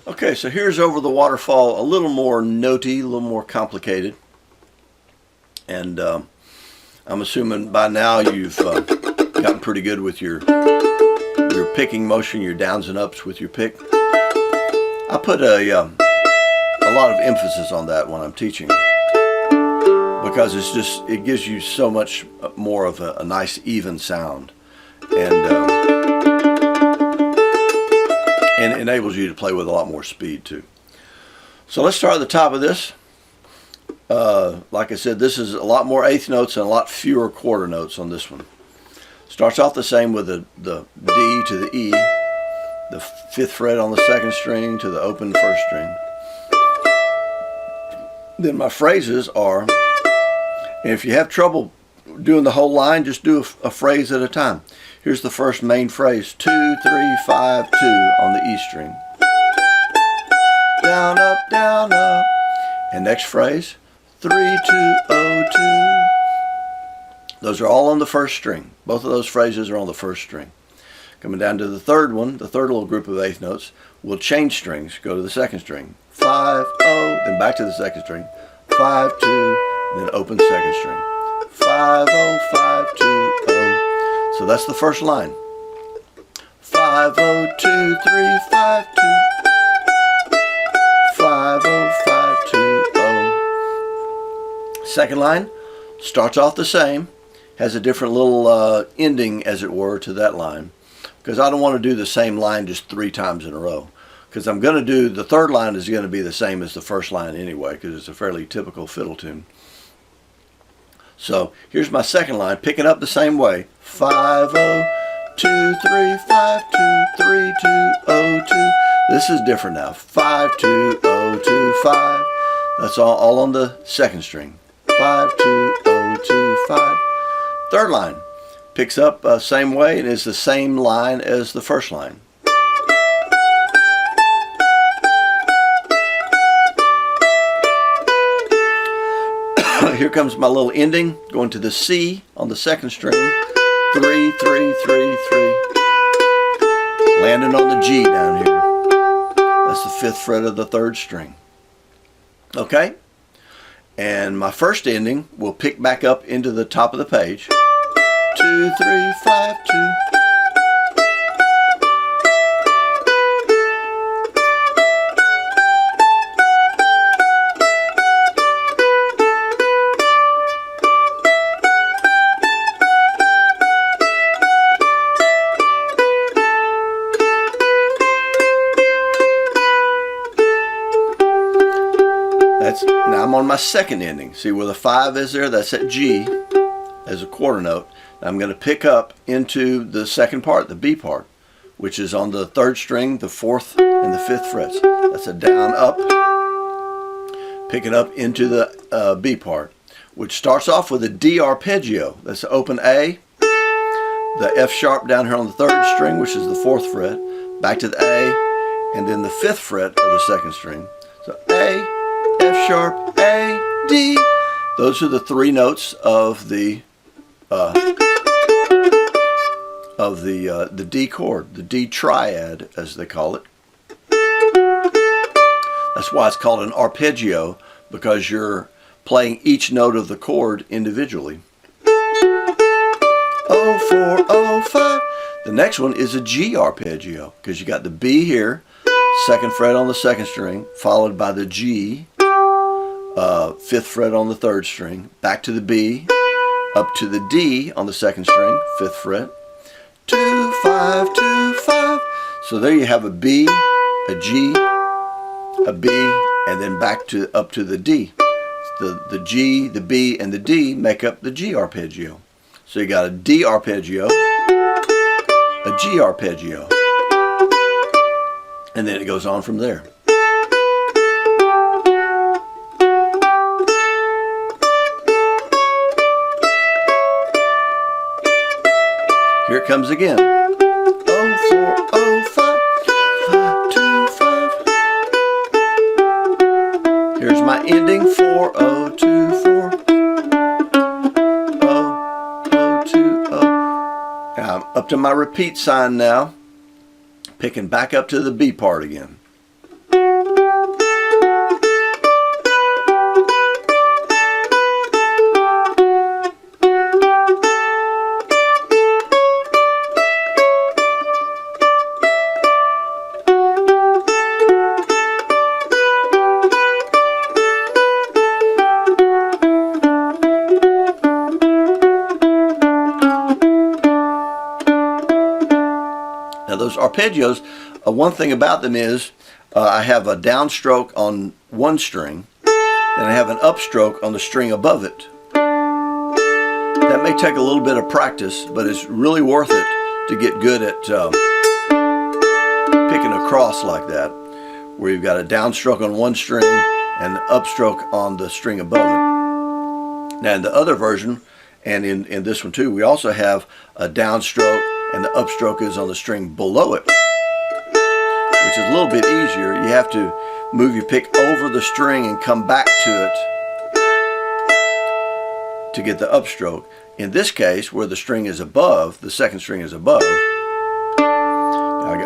Okay, so here's Over the Waterfall, a little more notey, a little more complicated. And I'm assuming by now you've gotten pretty good with your picking motion, your downs and ups with your pick. I put a lot of emphasis on that when I'm teaching, because it gives you so much more of a nice even sound, and it enables you to play with a lot more speed too. So let's start at the top of this. Like I said, this is a lot more eighth notes and a lot fewer quarter notes on this one. Starts off the same with the D to the E, the 5th fret on the 2nd string to the open 1st string. Then my phrases are, and if you have trouble doing the whole line, just do a phrase at a time. Here's the first main phrase: 2, 3, 5, 2 on the E string. Down, up, down, up. And next phrase, 3, 2, 0, 2. Those are all on the 1st string. Both of those phrases are on the 1st string. Coming down to the 3rd one, the 3rd little group of eighth notes, we'll change strings, go to the 2nd string. 5, 0, then back to the 2nd string. 5, 2, then open 2nd string. 5, 0, 5, 2, 0. So that's the first line. 5, 0, 2, 3, 5, 2. 5, 0, 5, 2, 0. Second line starts off the same, has a different little ending, as it were, to that line, because I don't want to do the same line just 3 times in a row, because I'm going to do, the 3rd line is going to be the same as the 1st line anyway, because it's a fairly typical fiddle tune. So here's my 2nd line, picking up the same way. 5, 0, 2, 3, 5, 2, 3, 2, 0, 2. This is different now. 5, 2, 0, 2, 5. That's all on the 2nd string. 5, 2, 0, 2, 5. 3rd line picks up same way and is the same line as the 1st line. Here comes my little ending, going to the C on the 2nd string. 3, 3, 3, 3. Landing on the G down here. That's the 5th fret of the 3rd string. Okay? And my first ending will pick back up into the top of the page. 2, 3, 5, 2. Now I'm on my 2nd ending. See where the 5 is there? That's at G as a quarter note. Now I'm going to pick up into the 2nd part, the B part, which is on the 3rd string, the 4th and the 5th frets. That's a down, up. Pick it up into the B part, which starts off with a D arpeggio. That's an open A, the F sharp down here on the 3rd string, which is the 4th fret, back to the A, and then the 5th fret of the 2nd string. So A, F sharp, A, D. Those are the 3 notes of the D chord, the D triad, as they call it. That's why it's called an arpeggio, because you're playing each note of the chord individually. 0, 4, 0, 5. The next one is a G arpeggio, because you got the B here, 2nd fret on the 2nd string, followed by the G, 5th fret on the 3rd string, back to the B, up to the D on the 2nd string, 5th fret, 2, 5, 2, 5. So there you have a B, a G, a B, and then back to up to the D. The G, the B, and the D make up the G arpeggio. So you got a D arpeggio, a G arpeggio, and then it goes on from there. Here it comes again. 0, 4, 0, 5, 5, 2, 5. Here's my ending. 4, 0, 2, 4. 0, 0, 2, 0. Now I'm up to my repeat sign now. Picking back up to the B part again. 0, arpeggios, one thing about them is I have a downstroke on one string, and I have an upstroke on the string above it. That may take a little bit of practice, but it's really worth it to get good at picking across like that, where you've got a downstroke on one string and an upstroke on the string above it. Now in the other version, and in this one too, we also have a downstroke and the upstroke is on the string below it, which is a little bit easier. You have to move your pick over the string and come back to it to get the upstroke. In this case, where the string is above, the second string is above,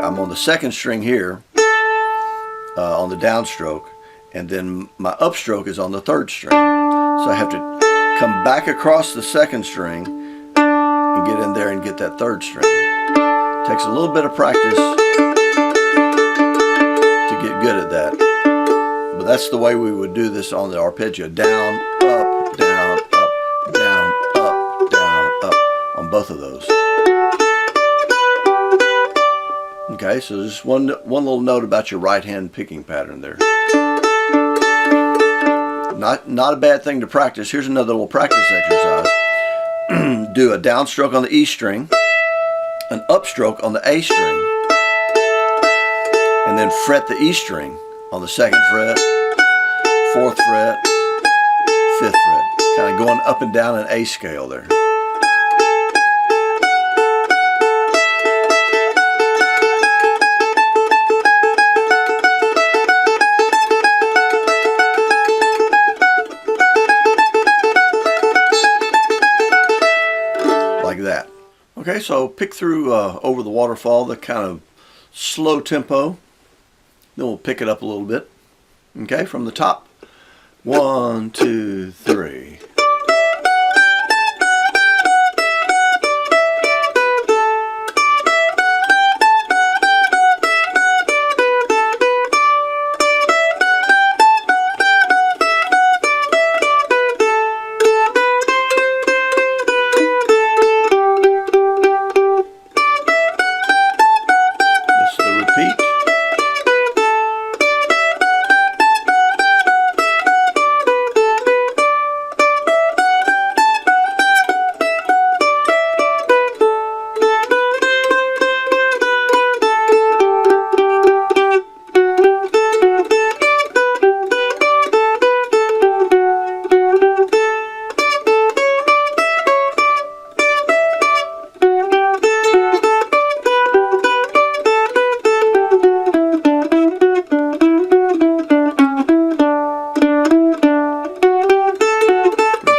I'm on the second string here on the downstroke, and then my upstroke is on the third string. So I have to come back across the second string and get in there and get that third string. Takes a little bit of practice to get good at that. But that's the way we would do this on the arpeggio. Down, up, down, up, down, up, down, up, on both of those. Okay, so just one little note about your right hand picking pattern there. Not a bad thing to practice. Here's another little practice exercise. Do a downstroke on the E string, an upstroke on the A string, and then fret the E string on the 2nd fret, 4th fret, 5th fret. Kind of going up and down an A scale there. Like that. Okay, so pick through Over the Waterfall, the kind of slow tempo. Then we'll pick it up a little bit. Okay, from the top. 1, 2, 3.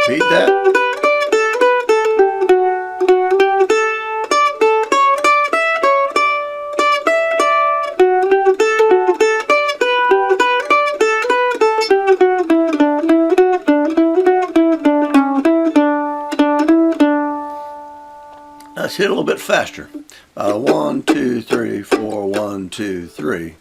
Repeat that. Let's hit a little bit faster. 1, 2, 3, 4, 1, 2, 3.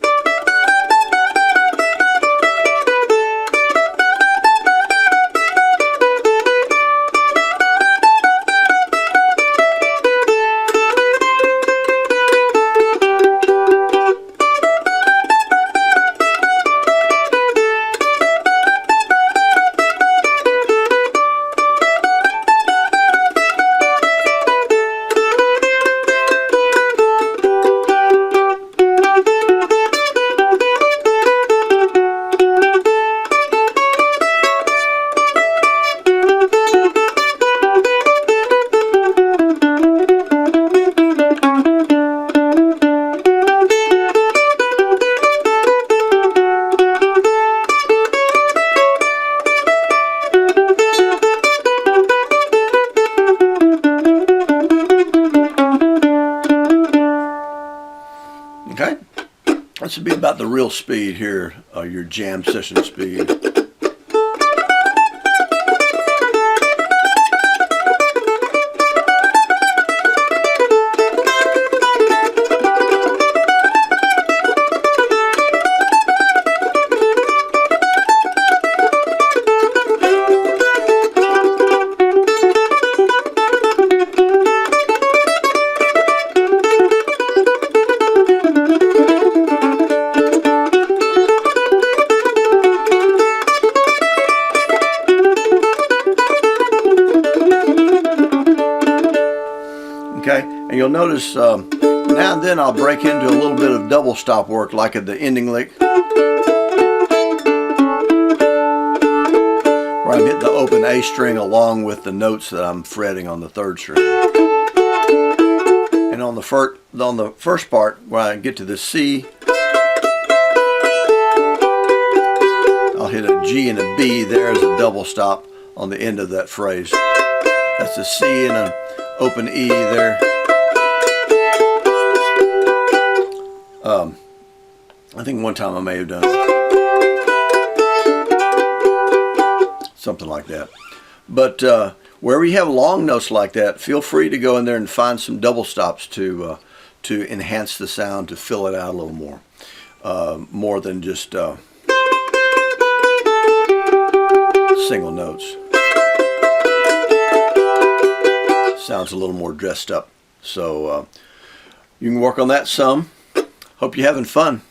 Okay, that should be about the real speed here, your jam session speed. And you'll notice now and then I'll break into a little bit of double stop work, like at the ending lick, where I'm hitting the open A string along with the notes that I'm fretting on the third string. And on the first part, where I get to the C, I'll hit a G and a B. There's a double stop on the end of that phrase. That's a C and an open E there. I think one time I may have done something like that. But wherever you have long notes like that, feel free to go in there and find some double stops to enhance the sound, to fill it out a little more than just single notes. Sounds a little more dressed up. So you can work on that some. Hope you're having fun.